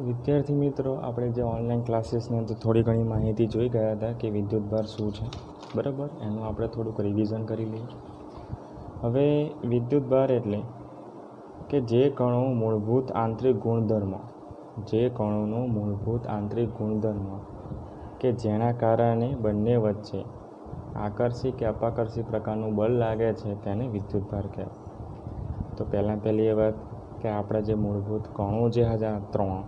વિદ્યાર્થી મિત્રો, આપણે જે ઓનલાઈન ક્લાસીસની અંદર થોડી ઘણી માહિતી જોઈ ગયા હતા કે વિદ્યુતભાર શું છે, બરાબર. એનું આપણે થોડુંક રિવિઝન કરી લઈએ. હવે વિદ્યુતભાર એટલે કે જે કણો મૂળભૂત આંતરિક ગુણધર્મ કે જેના કારણે બંને વચ્ચે આકર્ષી કે અપાકર્ષી પ્રકારનું બળ લાગે છે તેને વિદ્યુતભાર કહેવાય. તો પહેલી એ વાત કે આપણા જે મૂળભૂત કણો જે હતા 3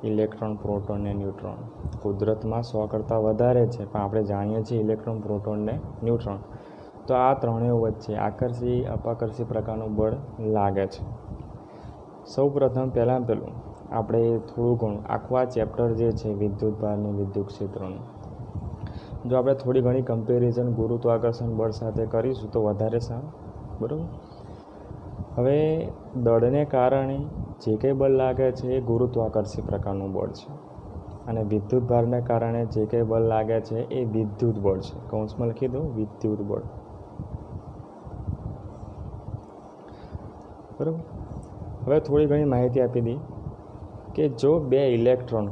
ઇલેક્ટ્રોન, પ્રોટોન ને ન્યુટ્રોન, કુદરતમાં 100 કરતાં વધારે છે, પણ આપણે જાણીએ છીએ ઇલેક્ટ્રોન, પ્રોટોન ને ન્યુટ્રોન. તો આ ત્રણેય વચ્ચે આકર્ષી અપાકર્ષી પ્રકારનું બળ લાગે છે. સૌ પ્રથમ પહેલું આપણે થોડું ઘણું આખું આ ચેપ્ટર જે છે વિદ્યુતભાર અને વિદ્યુત ક્ષેત્રોનું, જો આપણે થોડી ઘણી કમ્પેરિઝન ગુરુત્વાકર્ષણ બળ સાથે કરીશું તો વધારે સારું, બરાબર. હવે દળને કારણે જે કંઈ બળ લાગે છે એ ગુરુત્વાકર્ષી પ્રકારનું બળ છે, અને વિદ્યુતભારને કારણે જે કંઈ બળ લાગે છે એ વિદ્યુત બળ છે. કૌંસમાં લખી દો વિદ્યુત બળ, બરાબર. હવે થોડી ઘણી માહિતી આપી દી કે જો બે ઇલેક્ટ્રોન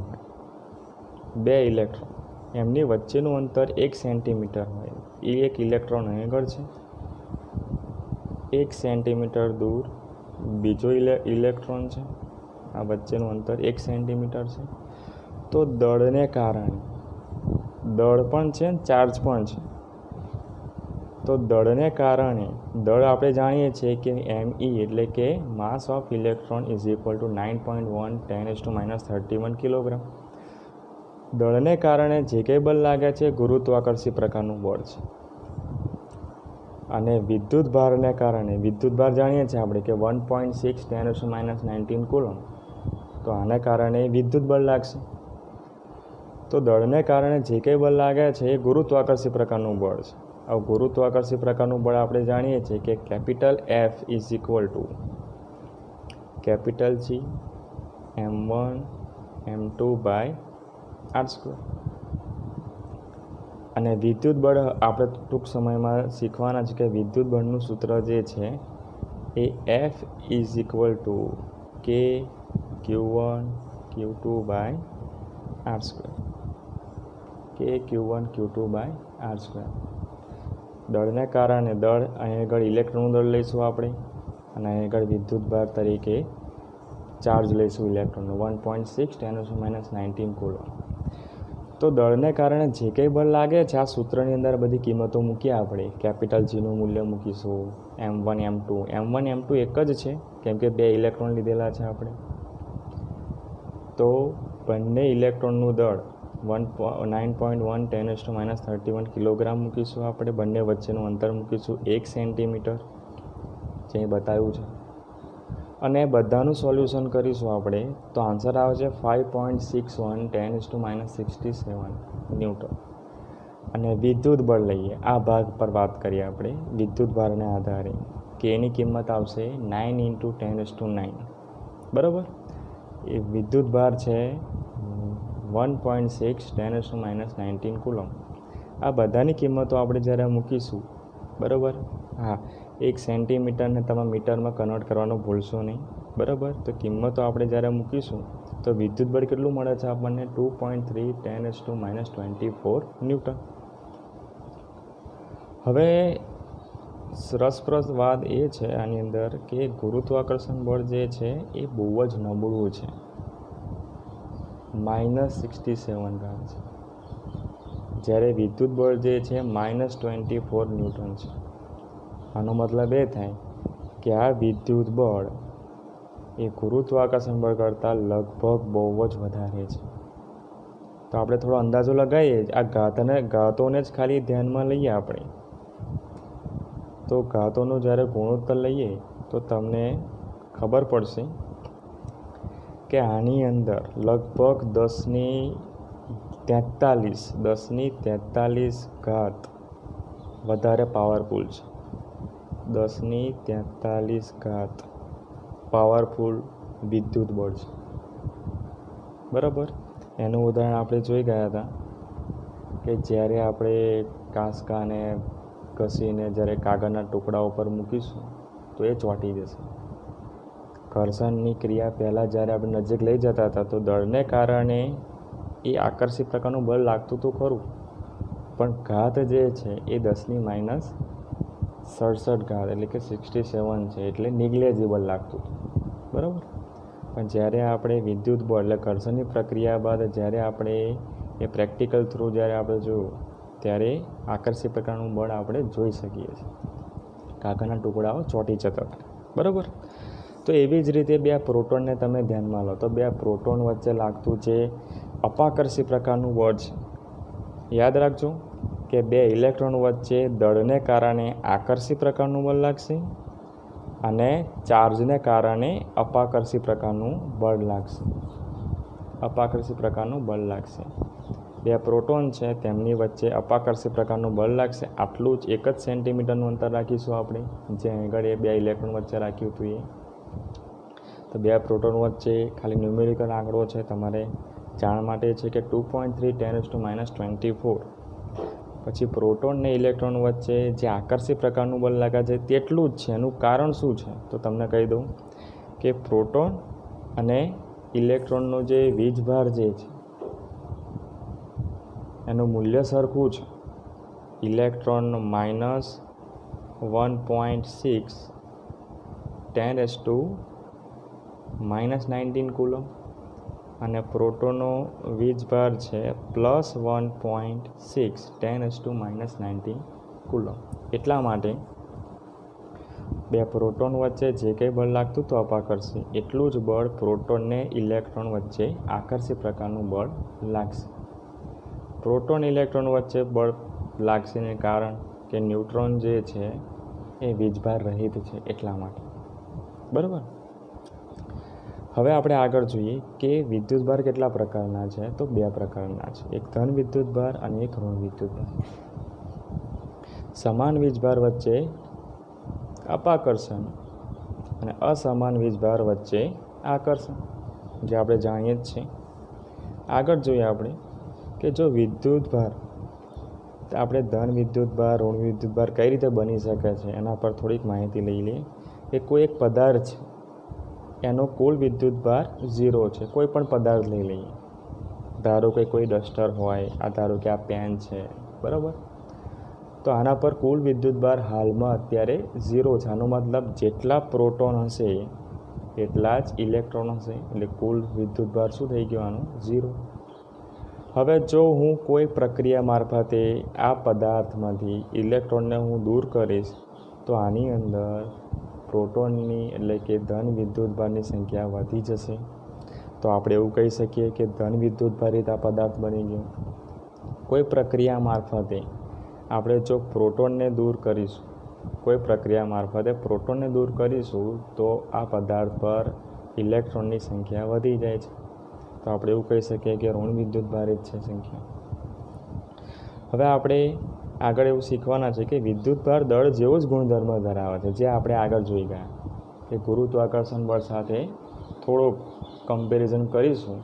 એમની વચ્ચેનું અંતર 1 સેન્ટીમીટર હોય, એ એક ઇલેક્ટ્રોન આગળ છે, 1 સેન્ટીમીટર દૂર બીજો ઇલેક્ટ્રોન છે, આ વચ્ચેનું અંતર 1 સેન્ટીમીટર છે, તો દળને કારણે દળ પણ છે, ચાર્જ પણ છે. તો દળને કારણે દળ આપણે જાણીએ છીએ કે ME એટલે કે માસ of electron is equal to 9.1 10⁻³ kilogram. દળને કારણે જે કંઈ બળ લાગે છે ગુરુત્વાકર્ષી પ્રકારનું બળ છે, અને વિદ્યુતભારને કારણે વિદ્યુતભાર જાણીએ છીએ આપણે કે 1.6 10⁻19 કુલમ. તો આને કારણે વિદ્યુત બળ લાગશે. તો દળને કારણે જે કંઈ બળ લાગે છે એ ગુરુત્વાકર્ષી પ્રકારનું બળ છે. હવે ગુરુત્વાકર્ષી પ્રકારનું બળ આપણે જાણીએ છીએ કે capital F is equal to capital G m1 m2/r². અને વિદ્યુત બળ આપણે ટૂંક સમયમાં શીખવાના છે કે વિદ્યુત બળનું સૂત્ર જે છે એ F is equal to k q1 q2/r², k q1 q2/r². દળને કારણે દળ અહીં આગળ ઇલેક્ટ્રોનનું દળ લઈશું આપણે, અને અહીં આગળ વિદ્યુતભાર તરીકે ચાર્જ લઈશું ઇલેક્ટ્રોનનું 1.6 10⁻19 કુલમ. તો દળને કારણે જે કંઈ બળ લાગે છે આ સૂત્રની અંદર બધી કિંમતો મૂકીએ આપણે. કેપિટલ Gનું મૂલ્ય મૂકીશું, m1 m2 એક જ છે કેમ કે 2 ઇલેક્ટ્રોન લીધેલા છે આપણે. તો બંને ઇલેક્ટ્રોનનું દળ 9.1 10⁻³ કિલોગ્રામ મૂકીશું આપણે. બંને વચ્ચેનું અંતર મૂકીશું 1 સેન્ટીમીટર, જે બતાવ્યું છે, અને બધાનું સોલ્યુશન કરીશું આપણે. તો આન્સર આવે છે 5.61 10⁻67 ન્યૂટન. અને વિદ્યુત બળ લઈએ, આ ભાગ પર વાત કરીએ આપણે. વિદ્યુતભારને આધારે કેની કિંમત આવશે 9 × 10⁹, બરાબર. એ વિદ્યુતભાર છે 1.6 10⁻19 કુલમ. આ બધાની કિંમતો આપણે જ્યારે મૂકીશું, બરાબર. હા, 1 સેન્ટીમીટરને તમે મીટરમાં કન્વર્ટ કરવાનું ભૂલશો નહીં, બરાબર. તો કિંમતો આપણે જ્યારે મૂકીશું તો વિદ્યુત બળ કેટલું મળે છે આપણને? 2.3 10⁻24 ન્યૂટન. હવે રસપ્રદ વાત એ છે આની અંદર કે ગુરુત્વાકર્ષણ બળ જે છે એ બહુ જ નબળું છે, -67 છે, જ્યારે વિદ્યુત બળ જે છે -24 ન્યૂટન છે. આનો મતલબ એ થાય કે આ વિદ્યુત બળ એ ગુરુત્વાકર્ષણ બળ કરતાં લગભગ બહુ જ વધારે છે. તો આપણે થોડો અંદાજો લગાવીએ, આ ઘાતોને જ ખાલી ધ્યાનમાં લઈએ આપણે. તો ઘાતોનો જ્યારે ગુણોત્તર લઈએ તો તમને ખબર પડશે કે આની અંદર લગભગ 10⁻43 ઘાત વધારે પાવરફુલ છે. 10⁻43 ઘાત પાવરફુલ વિદ્યુત બળ છે, બરાબર. એનું ઉદાહરણ આપણે જોઈ ગયા હતા કે જ્યારે આપણે કાંસકાને ઘસીને જ્યારે કાગળના ટુકડા ઉપર મૂકીશું તો એ ચોંટી જશે. ઘર્ષણની ક્રિયા પહેલાં જ્યારે આપણે નજીક લઈ જતા હતા તો દળને કારણે એ આકર્ષી પ્રકારનું બળ લાગતું હતું ખરું, પણ ઘાત જે છે એ 10⁻67 ઘાત એટલે કે 67 છે, એટલે નિગ્લેજિબલ લાગતું હતું, બરાબર. પણ જ્યારે આપણે વિદ્યુત બળ એટલે ઘર્ષણની પ્રક્રિયા બાદ જ્યારે આપણે એ પ્રેક્ટિકલ થ્રુ જ્યારે આપણે જોયું ત્યારે આકર્ષી પ્રકારનું બળ આપણે જોઈ શકીએ છીએ. કાગળના ટુકડાઓ ચોંટી જતા હતા, બરાબર. તો એવી જ રીતે બે પ્રોટોનને તમે ધ્યાનમાં લો તો બે પ્રોટોન વચ્ચે લાગતું જે અપાકર્ષી પ્રકારનું બળ છે, યાદ રાખજો કે બે ઇલેક્ટ્રોન વચ્ચે દળને કારણે આકર્ષી પ્રકારનું બળ લાગશે અને ચાર્જને કારણે અપાકર્ષી પ્રકારનું બળ લાગશે. અપાકર્ષી પ્રકારનું બળ લાગશે. બે પ્રોટોન છે તેમની વચ્ચે અપાકર્ષી પ્રકારનું બળ લાગશે. આટલું જ 1 જ સેન્ટીમીટરનું અંતર રાખીશું આપણે, જે આગળ એ બે ઇલેક્ટ્રોન વચ્ચે રાખ્યું હતું એ. તો બે પ્રોટોન વચ્ચે ખાલી ન્યુમેરિકલ આંકડો છે તમારે જાણ માટે છે કે 2.3 10⁻²4. પછી પ્રોટોન ને ઇલેક્ટ્રોન વચ્ચે જે આકર્ષી પ્રકારનું બળ લાગે છે તેટલું જ છે. એનું કારણ શું છે તો તમને કહી દઉં કે પ્રોટોન અને ઇલેક્ટ્રોનનો જે વીજભાર જે છે એનું મૂલ્ય સરખું છે. ઇલેક્ટ્રોન -1.6 10⁻⁻19 કુલમ અને પ્રોટોનનો વીજભાર છે +1.6 10⁻⁻19 કુલમ. એટલા માટે બે પ્રોટોન વચ્ચે જે કંઈ બળ લાગતું હતું અપાકર્ષી, એટલું જ બળ પ્રોટોનને ઇલેક્ટ્રોન વચ્ચે આકર્ષી પ્રકારનું બળ લાગશે. પ્રોટોન ઇલેક્ટ્રોન વચ્ચે બળ લાગશે ને કારણ કે ન્યુટ્રોન જે છે એ વીજભાર રહિત છે, એટલા માટે, બરાબર. હવે આપણે આગળ જોઈએ કે વિદ્યુતભાર કેટલા પ્રકારના છે તો 2 પ્રકારના છે. એક ધન વિદ્યુતભાર અને એક ઋણ વિદ્યુતભાર. સમાન વીજભાર વચ્ચે અપાકર્ષણ અને અસમાન વીજભાર વચ્ચે આકર્ષણ, જે આપણે જાણીએ જ છીએ. આગળ જોઈએ આપણે કે જો વિદ્યુતભાર, આપણે ધન વિદ્યુતભાર ઋણ વિદ્યુતભાર કઈ રીતે બની શકે છે એના પર થોડીક માહિતી લઈ લઈએ. કે કોઈ એક પદાર્થ છે એનો કુલ વિદ્યુતભાર 0 છે. કોઈ પણ પદાર્થ લઈ લઈએ, ધારો કે કોઈ ડસ્ટર હોય, આ ધારો કે આ પેન છે, બરાબર. તો આના પર કુલ વિદ્યુતભાર હાલમાં અત્યારે 0 છે. આનો મતલબ જેટલા પ્રોટોન હશે એટલા જ ઇલેક્ટ્રોન હશે, એટલે કુલ વિદ્યુતભાર શું થઈ ગયો આનો 0. હવે જો હું કોઈ પ્રક્રિયા મારફતે આ પદાર્થમાંથી ઇલેક્ટ્રોનને હું દૂર કરીશ તો આની અંદર પ્રોટોનની એટલે કે ધન વિદ્યુતભારની સંખ્યા વધી જશે. તો આપણે એવું કહી શકીએ કે ધન વિદ્યુતભારિત આ પદાર્થ બની ગયો. કોઈ પ્રક્રિયા મારફતે આપણે જો પ્રોટોનને દૂર કરીશું, કોઈ પ્રક્રિયા મારફતે પ્રોટોનને દૂર કરીશું તો આ પદાર્થ પર ઇલેક્ટ્રોનની સંખ્યા વધી જાય છે. તો આપણે એવું કહી શકીએ કે ઋણ વિદ્યુતભારિત છે સંખ્યા. હવે આપણે આગળ એવું શીખવાના છે કે વિદ્યુતભાર દળ જેવો જ ગુણધર્મ ધરાવે છે, જે આપણે આગળ જોઈ ગયા કે ગુરુત્વાકર્ષણ બળ સાથે થોડુંક કમ્પેરિઝન કરીશું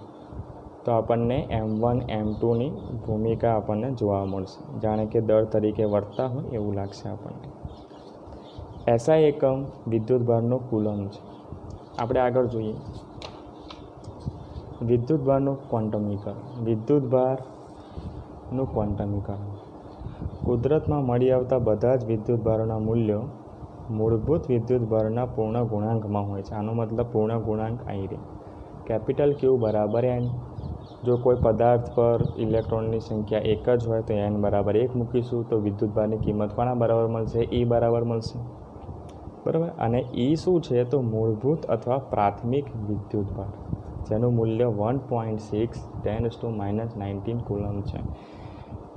તો આપણને M1 M2ની ભૂમિકા આપણને જોવા મળશે. જાણે કે દળ તરીકે વર્તતા હોય એવું લાગશે આપણને. SI એકમ વિદ્યુતભારનો કુલમ છે. આપણે આગળ જોઈએ વિદ્યુતભારનું ક્વોન્ટમીકરણ. વિદ્યુતભારનું ક્વોન્ટમીકરણ. કુદરતમાં મળી આવતા બધા જ વિદ્યુતભારોના મૂલ્યો મૂળભૂત વિદ્યુતભારના પૂર્ણ ગુણાંકમાં હોય છે. આનો મતલબ પૂર્ણ ગુણાંક અહીં રહે. Q બરાબર n. જો કોઈ પદાર્થ પર ઇલેક્ટ્રોનની સંખ્યા 1 જ હોય તો n બરાબર 1 મૂકીશું તો વિદ્યુતભારની કિંમત કોના બરાબર મળશે? E બરાબર મળશે, બરાબર. અને E શું છે તો મૂળભૂત અથવા પ્રાથમિક વિદ્યુતભાર, જેનું મૂલ્ય 1.6 10⁻⁻19 કુલમ છે.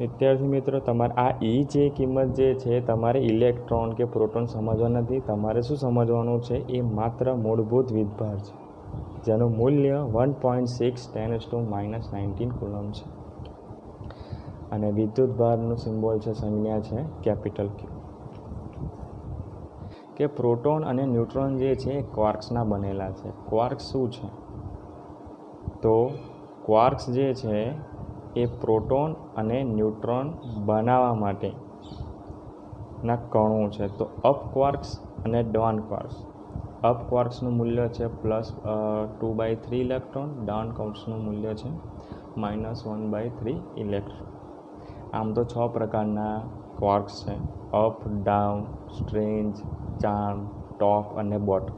વિદ્યાર્થી મિત્રો, તમારે આ E જે કિંમત જે છે તમારે ઇલેક્ટ્રોન કે પ્રોટોન સમજવા નથી. તમારે શું સમજવાનું છે? એ માત્ર મૂળભૂત વીજભાર છે, જેનું મૂલ્ય 1.6 10⁻⁻19 કુલમ છે. અને વિદ્યુતભારનું સિમ્બોલ છે, સંજ્ઞા છે Q. કે પ્રોટોન અને ન્યુટ્રોન જે છે એ ક્વાર્ક્સના બનેલા છે. ક્વાર્ક્સ શું છે તો ક્વાર્ક્સ જે છે એ પ્રોટોન અને ન્યુટ્રોન બનાવવા માટેના કણો છે. તો અપ ક્વાર્ક્સ અને ડાઉન ક્વાર્ક્સ. અપ ક્વાર્ક્સનું મૂલ્ય છે +2/3 ઇલેક્ટ્રોન, ડાઉન ક્વાર્ક્સનું મૂલ્ય છે -1/3 ઇલેક્ટ્રોન. આમ તો 6 પ્રકારના ક્વાર્ક્સ છે: અપ, ડાઉન, સ્ટ્રેન્જ, ચાર્મ, ટોપ અને બોટમ.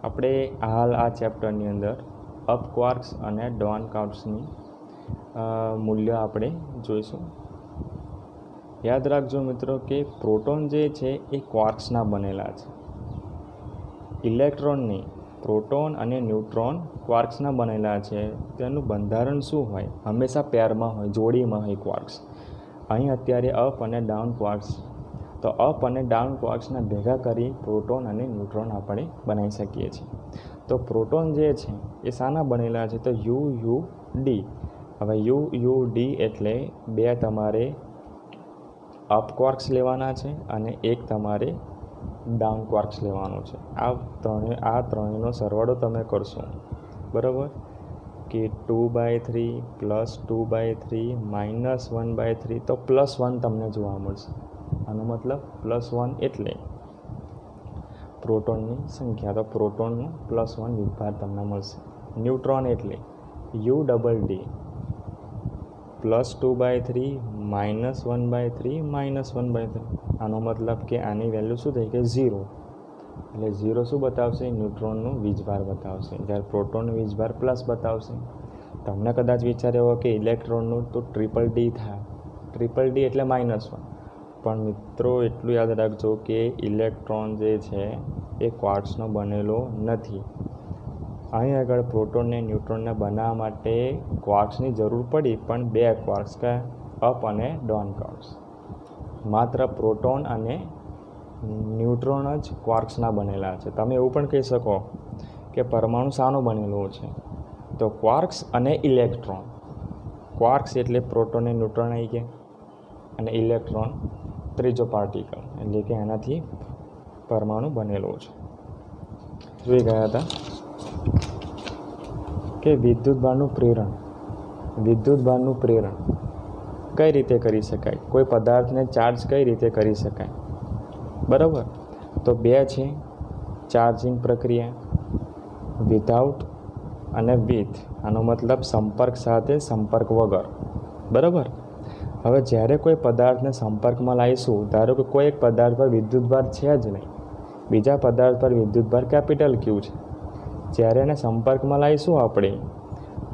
આપણે હાલ આ ચેપ્ટરની અંદર અપ ક્વાર્ક્સ અને ડાઉન ક્વાર્ક્સની મૂલ્ય આપણે જોઈશું. યાદ રાખજો મિત્રો કે પ્રોટોન જે છે એ ક્વાર્ક્સના બનેલા છે. ઇલેક્ટ્રોન નહીં, પ્રોટોન અને ન્યુટ્રોન ક્વાર્ક્સના બનેલા છે. તેનું બંધારણ શું હોય? હંમેશા પેરમાં હોય, જોડીમાં હોય ક્વાર્ક્સ. અહીં અત્યારે અપ અને ડાઉન ક્વાર્ક્સ, તો અપ અને ડાઉન ક્વાર્ક્સના ભેગા કરી પ્રોટોન અને ન્યુટ્રોન આપણે બનાવી શકીએ છીએ. તો પ્રોટોન જે છે એ શાના બનેલા છે? તો UUD. હવે UUD એટલે 2 તમારે અપ ક્વાર્ક્સ લેવાના છે અને એક તમારે ડાઉન ક્વાર્ક્સ લેવાનો છે. આ ત્રણેયનો સરવાળો તમે કરશો, બરાબર, કે 2/3 +2/3 -1/3, તો +1 તમને જોવા મળશે. આનો મતલબ +1 એટલે પ્રોટોનની સંખ્યા, તો પ્રોટોનનું +1 વિભાર તમને મળશે. ન્યુટ્રોન એટલે UDD, +2/3 -1/3 -1/3. આનો મતલબ કે આની વેલ્યુ શું થઈ કે 0. એટલે 0 શું બતાવશે? ન્યુટ્રોનનું વીજભાર બતાવશે, જ્યારે પ્રોટોનનું વીજભાર પ્લસ બતાવશે. તમને કદાચ વિચાર એવો કે ઇલેક્ટ્રોનનું તો DDD થાય. DDD એટલે -1. પણ મિત્રો એટલું યાદ રાખજો કે ઇલેક્ટ્રોન જે છે એ ક્વાર્ક્સનો બનેલો નથી. અહીં આગળ પ્રોટોનને ન્યુટ્રોનને બનાવવા માટે ક્વાર્ક્સની જરૂર પડી, પણ 2 ક્વાર્ક્સ, કે અપ અને ડાઉન ક્વાર્ક્સ. માત્ર પ્રોટોન અને ન્યુટ્રોન જ ક્વાર્ક્સના બનેલા છે. તમે એવું પણ કહી શકો કે પરમાણુ શાનો બનેલો છે? તો ક્વાર્ક્સ અને ઇલેક્ટ્રોન. ક્વાર્ક્સ એટલે પ્રોટોન અને ન્યુટ્રોન આવી ગયા, અને ઇલેક્ટ્રોન ત્રીજો પાર્ટિકલ, એટલે કે એનાથી પરમાણુ બનેલો છે. જોઈ ગયા હતા કે વિદ્યુતભારનું પ્રેરણ કઈ રીતે કરી શકાય? કોઈ પદાર્થને ચાર્જ કઈ રીતે કરી શકાય? બરાબર, તો 2 છે ચાર્જિંગ પ્રક્રિયા: વિધાઉટ અને વિથ. આનો મતલબ સંપર્ક સાથે, સંપર્ક વગર. બરાબર. હવે જ્યારે કોઈ પદાર્થને સંપર્કમાં લાવીશું, ધારો કે કોઈ એક પદાર્થ પર વિદ્યુતભાર છે જ નહીં, બીજા પદાર્થ પર વિદ્યુતભાર Q છે. જ્યારે એને સંપર્કમાં લાવીશું આપણે,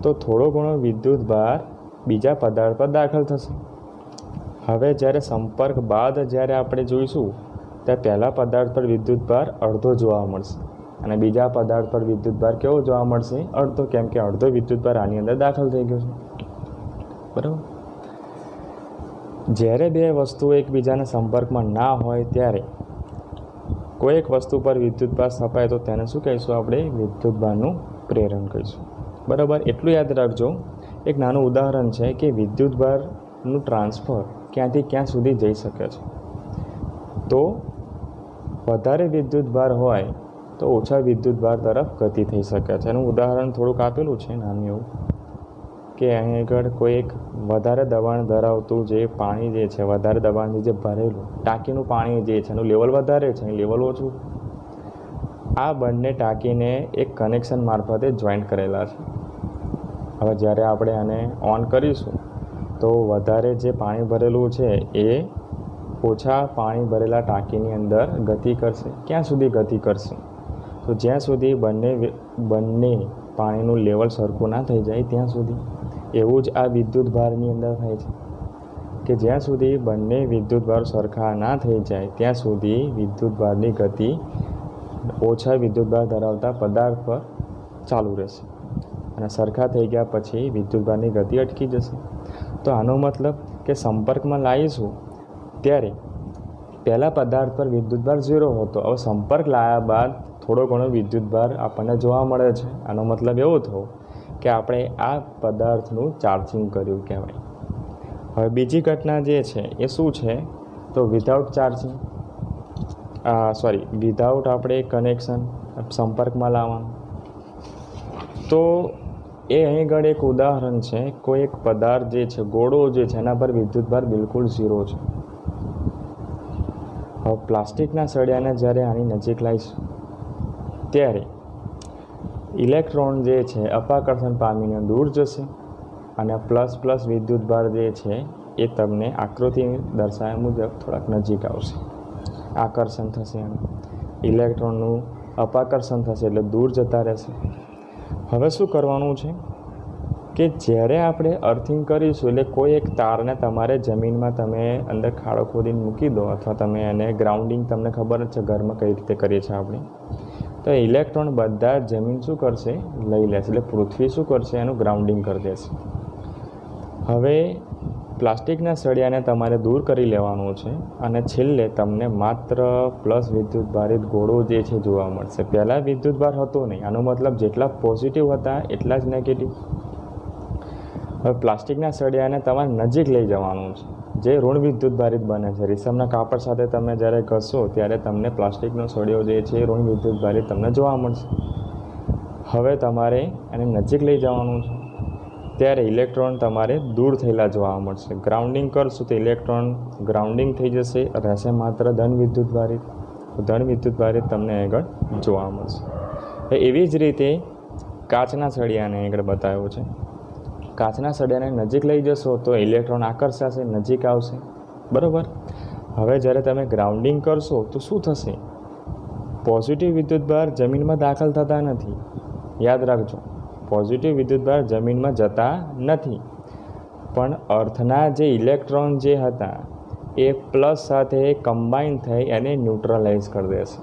તો થોડો ઘણો વિદ્યુતભાર બીજા પદાર્થ પર દાખલ થશે. હવે જ્યારે સંપર્ક બાદ જ્યારે આપણે જોઈશું, ત્યારે પહેલા પદાર્થ પર વિદ્યુતભાર અડધો જોવા મળશે, અને બીજા પદાર્થ પર વિદ્યુતભાર કેવો જોવા મળશે? અડધો, કેમ કે અડધો વિદ્યુતભાર આની અંદર દાખલ થઈ ગયો છે. બરાબર. જ્યારે 2 વસ્તુઓ એકબીજાના સંપર્કમાં ના હોય ત્યારે કોઈ એક વસ્તુ પર વિદ્યુતભાર સ્થપાય, તો તેને શું કહીશું આપણે? વિદ્યુતભારનું પ્રેરણ કહીશું. બરાબર. એટલું યાદ રાખજો, એક નાનું ઉદાહરણ છે કે વિદ્યુતભારનું ટ્રાન્સફર ક્યાંથી ક્યાં સુધી જઈ શકે છે. તો વધારે વિદ્યુતભાર હોય તો ઓછા વિદ્યુતભાર તરફ ગતિ થઈ શકે છે. એનું ઉદાહરણ થોડુંક આપેલું છે નાનું એવું, કે અહીં આગળ કોઈ એક વધારે દબાણ ધરાવતું જે પાણી જે છે, વધારે દબાણથી જે ભરેલું ટાંકીનું પાણી જે છે એનું લેવલ વધારે છે, લેવલ ઓછું. આ બંને ટાંકીને એક કનેક્શન મારફતે જોઈન્ટ કરેલા છે. હવે જ્યારે આપણે આને ઓન કરીશું તો વધારે જે પાણી ભરેલું છે એ ઓછા પાણી ભરેલા ટાંકીની અંદર ગતિ કરશે. ક્યાં સુધી ગતિ કરશે? તો જ્યાં સુધી બંને પાણીનું લેવલ સરખું ના થઈ જાય ત્યાં સુધી. એવું જ આ વિદ્યુતભારની અંદર થાય છે કે જ્યાં સુધી બંને વિદ્યુતભાર સરખા ના થઈ જાય ત્યાં સુધી વિદ્યુતભારની ગતિ ઓછા વિદ્યુતભાર ધરાવતા પદાર્થ પર ચાલુ રહેશે, અને સરખા થઈ ગયા પછી વિદ્યુતભારની ગતિ અટકી જશે. તો આનો મતલબ કે સંપર્કમાં લાવીશું ત્યારે પહેલા પદાર્થ પર વિદ્યુતભાર 0 હતો. હવે સંપર્ક લાવ્યા બાદ થોડો ઘણો વિદ્યુતભાર આપણને જોવા મળે છે. આનો મતલબ એવો થયો કે આપણે આ પદાર્થનું ચાર્જિંગ કર્યું કહેવાય. હવે બીજી ઘટના જે છે એ શું છે? તો વિધાઉટ ચાર્જિંગ, વિધાઉટ આપણે કનેક્શન, સંપર્કમાં લાવવાનું. તો એ અહીં આગળ એક ઉદાહરણ છે. કોઈ એક પદાર્થ જે છે, ગોળો જે છે, એના પર વિદ્યુતભાર બિલકુલ 0 છે. હવે પ્લાસ્ટિકના સળિયાને જ્યારે આની નજીક લાવીશું ત્યારે ઇલેક્ટ્રોન જે છે અપાકર્ષણ પામીને દૂર જશે અને પ્લસ પ્લસ વિદ્યુતભાર જે છે એ તમને આકૃતિ દર્શાવ્યા મુજબ થોડાક નજીક આવશે. આકર્ષણ થશે એનું, ઇલેક્ટ્રોનનું અપાકર્ષણ થશે એટલે દૂર જતા રહેશે. હવે શું કરવાનું છે કે જ્યારે આપણે અર્થિંગ કરીશું એટલે કોઈ એક તારને તમારે જમીનમાં તમે અંદર ખાડો ખોદીને મૂકી દો અથવા તમે એને ગ્રાઉન્ડિંગ, તમને ખબર જ છે ઘરમાં કઈ રીતે કરીએ છીએ આપણે, તો ઇલેક્ટ્રોન બધા જમીન શું કરશે, લઈ લેશે. એટલે પૃથ્વી શું કરશે, એનું ગ્રાઉન્ડિંગ કરી દેશે. હવે પ્લાસ્ટિકના સળિયાને તમારે દૂર કરી લેવાનું છે અને છેલ્લે તમને માત્ર પ્લસ વિદ્યુતભારિત ગોળો જે છે જોવા મળશે. પહેલાં વિદ્યુતભાર હતો નહીં, આનો મતલબ જેટલા પોઝિટિવ હતા એટલા જ નેગેટિવ. હવે પ્લાસ્ટિકના સળિયાને તમારે નજીક લઈ જવાનું છે, જે ઋણ વિદ્યુતભારિત બને છે. રેશમના કાપડ સાથે તમે જ્યારે ઘસો ત્યારે તમને પ્લાસ્ટિકનો સળિયો જે છે ઋણ વિદ્યુતભારિત તમને જોવા મળશે. હવે તમારે એને નજીક લઈ જવાનું છે, ત્યારે ઇલેક્ટ્રોન તમારે દૂર થયેલા જોવા મળશે. ગ્રાઉન્ડિંગ કરશું તો ઇલેક્ટ્રોન ગ્રાઉન્ડિંગ થઈ જશે, રહેશે માત્ર ધન વિદ્યુતભારિત. ધન વિદ્યુતભારિત તમને આગળ જોવા મળશે. એવી જ રીતે કાચના સળિયાને આગળ બતાવ્યો છે. કાચના સળિયાને નજીક લઈ જશો તો ઇલેક્ટ્રોન આકર્ષાશે, નજીક આવશે, બરાબર. હવે જ્યારે તમે ગ્રાઉન્ડિંગ કરશો તો શું થશે, પોઝિટિવ વિદ્યુતભાર જમીનમાં દાખલ થતા નથી. યાદ રાખજો, પોઝિટિવ વિદ્યુતભાર જમીનમાં જતા નથી, પણ અર્થના જે ઇલેક્ટ્રોન જે હતા એ પ્લસ સાથે કમ્બાઈન થઈ એને ન્યુટ્રલાઇઝ કરી દેશે.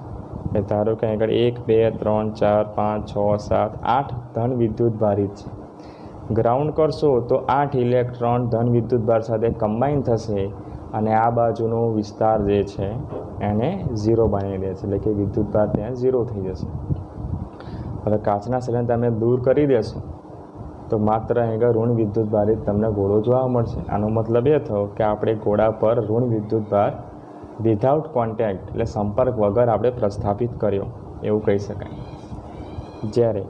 એ ધારો કે આગળ 1 2 3 4 5 6 7 8 ધન વિદ્યુતભારિત છે. ગ્રાઉન્ડ કરશો તો 8 ઇલેક્ટ્રોન ધન વિદ્યુતભાર સાથે કમ્બાઈન થશે અને આ બાજુનો વિસ્તાર જે છે એને 0 બનાવી દેશે, એટલે કે વિદ્યુતભાર ત્યાં 0 થઈ જશે. હવે કાચના સળિયાને તમે દૂર કરી દેશો તો માત્ર આગળ ઋણ વિદ્યુતભારિત તમને ગોળો જોવા મળશે. આનો મતલબ એ થયો કે આપણે ગોળા પર ઋણ વિદ્યુતભાર વિધાઉટ કોન્ટેક્ટ, એટલે સંપર્ક વગર આપણે પ્રસ્થાપિત કર્યો એવું કહી શકાય. જ્યારે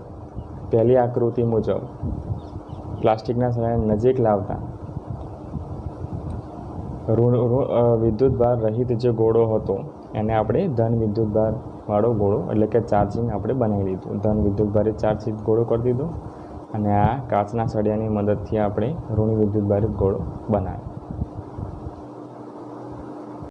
પહેલી આકૃતિ મુજબ પ્લાસ્ટિકના સળિયાને નજીક લાવતા વિદ્યુતભાર રહિત જે ગોળો હતો એને આપણે ધન વિદ્યુતભાર વાળો ગોળો, એટલે કે ચાર્જિંગ આપણે બનાવી દીધું. ધન વિદ્યુતભારિત ચાર્જિત ગોળો કરી દીધો અને આ કાચના સળિયાની મદદથી આપણે ઋણ વિદ્યુતભારિત ગોળો બનાવ્યો.